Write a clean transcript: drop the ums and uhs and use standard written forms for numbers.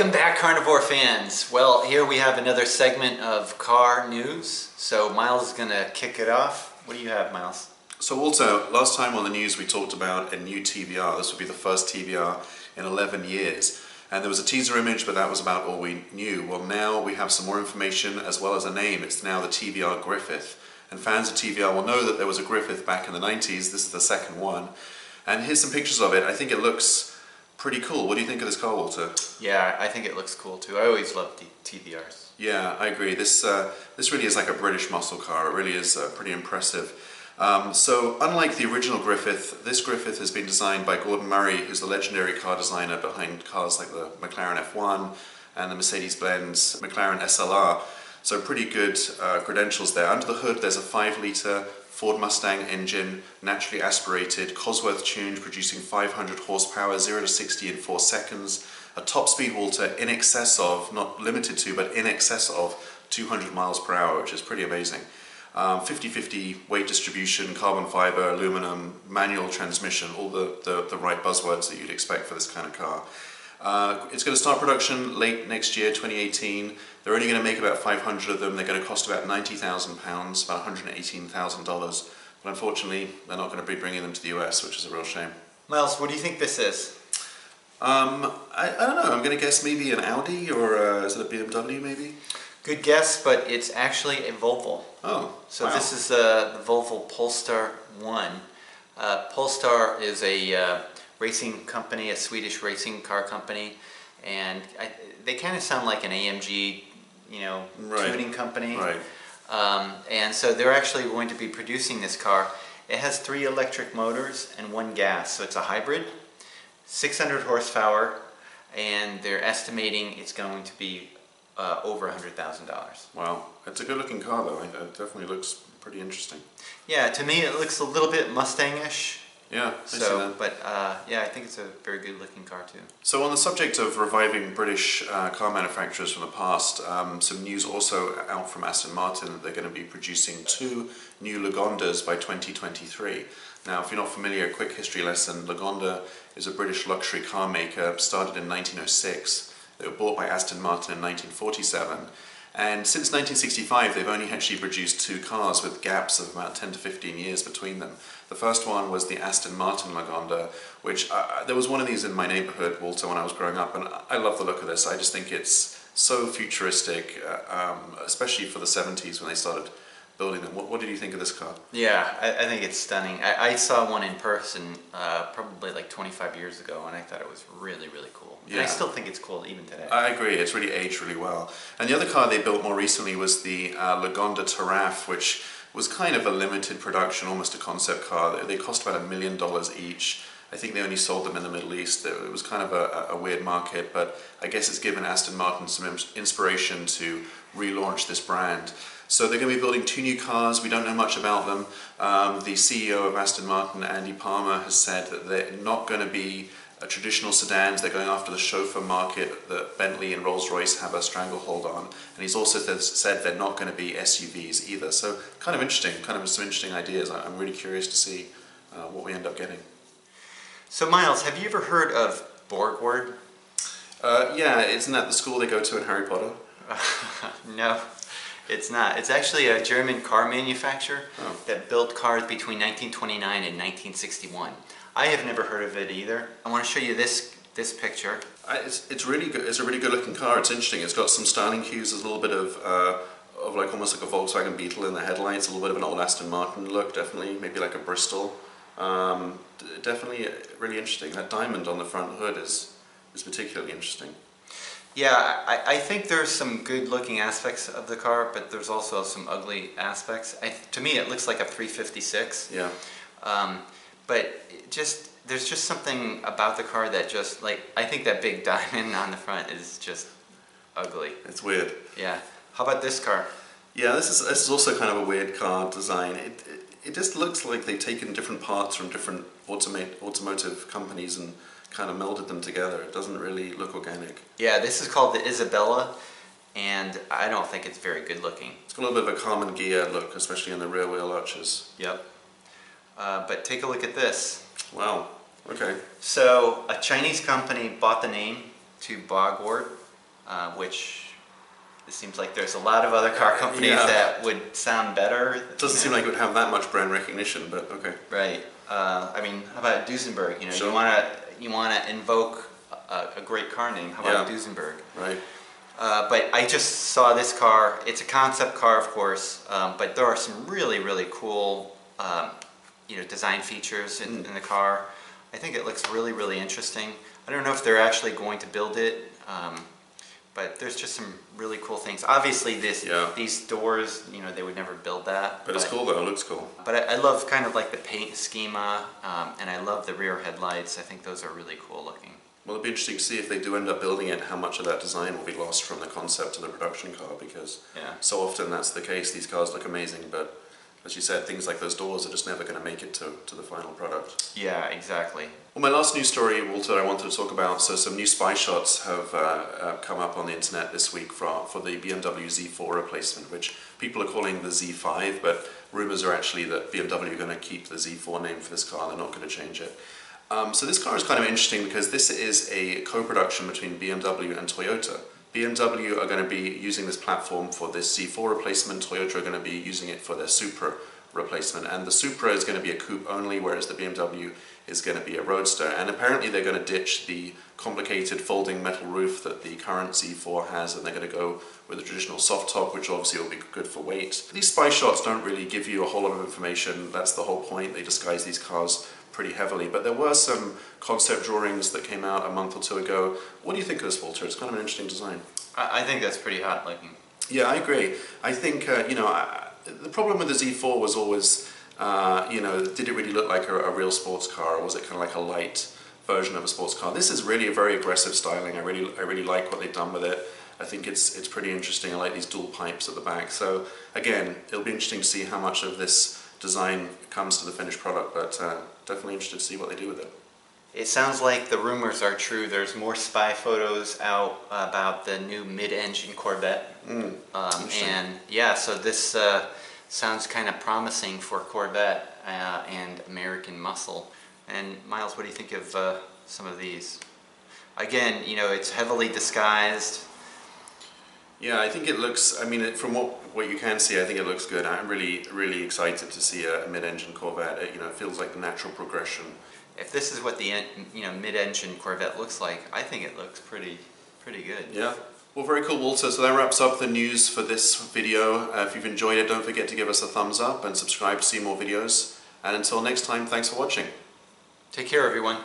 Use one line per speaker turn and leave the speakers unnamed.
Welcome back, Carnivore fans. Well, here we have another segment of car news. So Miles is going to kick it off. What do you have, Miles?
So Walter, last time on the news we talked about a new TVR. This would be the first TVR in 11 years. And there was a teaser image, but that was about all we knew. Well, now we have some more information as well as a name. It's now the TVR Griffith. And fans of TVR will know that there was a Griffith back in the 90s. This is the second one. And here's some pictures of it. I think it looks pretty cool. What do you think of this car, Walter?
Yeah, I think it looks cool too. I always loved TVRs.
Yeah, I agree. This really is like a British muscle car. It really is pretty impressive. So unlike the original Griffith, this Griffith has been designed by Gordon Murray, who's the legendary car designer behind cars like the McLaren F1 and the Mercedes-Benz McLaren SLR. So pretty good credentials there. Under the hood there's a 5-litre Ford Mustang engine, naturally aspirated, Cosworth tuned, producing 500 horsepower, 0 to 60 in 4 seconds. A top speed, Walter, in excess of, not limited to, but in excess of 200 miles per hour, which is pretty amazing. 50-50 weight distribution, carbon fiber, aluminum, manual transmission, all the right buzzwords that you'd expect for this kind of car. It's going to start production late next year, 2018. They're only going to make about 500 of them. They're going to cost about £90,000, about $118,000. But unfortunately, they're not going to be bringing them to the US, which is a real shame.
Miles, what do you think this is?
I don't know. I'm going to guess maybe an Audi, or is it a BMW maybe?
Good guess, but it's actually a Volvo.
Oh,
so
wow.
This is the Volvo Polestar 1. Polestar is a racing company, a Swedish racing car company, and they kind of sound like an AMG, tuning company.
Right.
And so they're actually going to be producing this car. It has 3 electric motors and 1 gas, so it's a hybrid, 600 horsepower, and they're estimating it's going to be over $100,000.
Wow, it's a good looking car though. It definitely looks pretty interesting.
Yeah, to me it looks a little bit Mustang-ish.
Yeah, I see that.
But yeah, I think it's a very good looking car too.
So on the subject of reviving British car manufacturers from the past, some news also out from Aston Martin that they're going to be producing 2 new Lagondas by 2023. Now, if you're not familiar, a quick history lesson: Lagonda is a British luxury car maker, started in 1906. They were bought by Aston Martin in 1947. And since 1965, they've only actually produced 2 cars with gaps of about 10 to 15 years between them. The first one was the Aston Martin Lagonda, which there was one of these in my neighborhood, Walter, when I was growing up, and I love the look of this. I just think it's so futuristic, especially for the 70s when they started building them. What did you think of this car?
Yeah, I think it's stunning. I saw one in person probably like 25 years ago, and I thought it was really, really cool. Yeah. And I still think it's cool even today.
I agree, it's really aged really well. And the other car they built more recently was the Lagonda Taraf, which was kind of a limited production, almost a concept car. They cost about $1 million each. I think they only sold them in the Middle East. It was kind of a weird market, but I guess it's given Aston Martin some inspiration to relaunch this brand. So they're going to be building 2 new cars. We don't know much about them. The CEO of Aston Martin, Andy Palmer, has said that they're not going to be traditional sedans. They're going after the chauffeur market that Bentley and Rolls-Royce have a stranglehold on. And he's also said they're not going to be SUVs either. So kind of interesting, kind of some interesting ideas. I'm really curious to see what we end up getting.
So Miles, have you ever heard of Borgwart?
Yeah, isn't that the school they go to in Harry Potter?
No, it's not. It's actually a German car manufacturer that built cars between 1929 and 1961. I have never heard of it either. I want to show you this picture.
It's really good. It's a really good looking car. It's interesting. It's got some styling cues. There's a little bit of like almost like a Volkswagen Beetle in the headlights. A little bit of an old Aston Martin look. Definitely, maybe like a Bristol. Definitely really interesting. That diamond on the front hood is particularly interesting.
Yeah, I think there's some good looking aspects of the car, but there's also some ugly aspects. To me, it looks like a 356.
Yeah.
But there's just something about the car that just, like, I think that big diamond on the front is just ugly.
It's weird.
Yeah. How about this car?
Yeah, this is also kind of a weird car design. It just looks like they've taken different parts from different automotive companies and kind of melded them together. It doesn't really look organic.
Yeah, this is called the Isabella, and I don't think it's very good looking.
It's got a little bit of a Carmen Ghia look, especially in the rear wheel arches.
Yep. But take a look at this.
Wow. Okay.
So a Chinese company bought the name to Borgwart, which it seems like there's a lot of other car companies that would sound better.
It doesn't seem like it would have that much brand recognition, but okay.
Right. I mean, how about Duesenberg? You know,
Sure.
you wanna invoke a great car name. How about Duesenberg?
Right.
But I just saw this car. It's a concept car, of course, but there are some really, really cool, you know, design features in the car. I think it looks really, really interesting. I don't know if they're actually going to build it, but there's just some really cool things. Obviously, these doors, you know, they would never build that.
But it's cool though. It looks cool.
But I love kind of like the paint schema, and I love the rear headlights. I think those are really cool looking.
Well, it'll be interesting to see if they do end up building it, how much of that design will be lost from the concept to the production car, because so often that's the case. These cars look amazing, but as you said, things like those doors are just never going to make it to the final product.
Yeah, exactly.
Well, my last news story, Walter, I wanted to talk about, so some new spy shots have come up on the internet this week for the BMW Z4 replacement, which people are calling the Z5, but rumours are actually that BMW are going to keep the Z4 name for this car, they're not going to change it. So this car is kind of interesting because this is a co-production between BMW and Toyota. BMW are going to be using this platform for this Z4 replacement, Toyota are going to be using it for their Supra replacement, and the Supra is going to be a coupe only, whereas the BMW is going to be a roadster, and apparently they're going to ditch the complicated folding metal roof that the current Z4 has, and they're going to go with a traditional soft top, which obviously will be good for weight. These spy shots don't really give you a whole lot of information, that's the whole point, they disguise these cars pretty heavily, but there were some concept drawings that came out a month or two ago. What do you think of this, Walter? It's kind of an interesting design.
I think that's pretty hot looking.
Yeah, I agree. I think, you know, the problem with the Z4 was always, you know, did it really look like a real sports car, or was it kind of like a light version of a sports car? This is really a very aggressive styling. I really like what they've done with it. I think it's pretty interesting. I like these dual pipes at the back. So again, it'll be interesting to see how much of this design comes to the finished product, but definitely interested to see what they do with it.
It sounds like the rumors are true. There's more spy photos out about the new mid-engine Corvette. And yeah, so this sounds kind of promising for Corvette and American muscle. And Miles, what do you think of some of these? Again, you know, it's heavily disguised.
Yeah, I think it looks, I mean, from what you can see, I think it looks good. I'm really excited to see a mid-engine Corvette. You know, it feels like the natural progression.
If this is what the mid-engine Corvette looks like, I think it looks pretty good.
Yeah. Well, very cool, Walter. So that wraps up the news for this video. If you've enjoyed it, don't forget to give us a thumbs up and subscribe to see more videos. And until next time, thanks for watching.
Take care, everyone.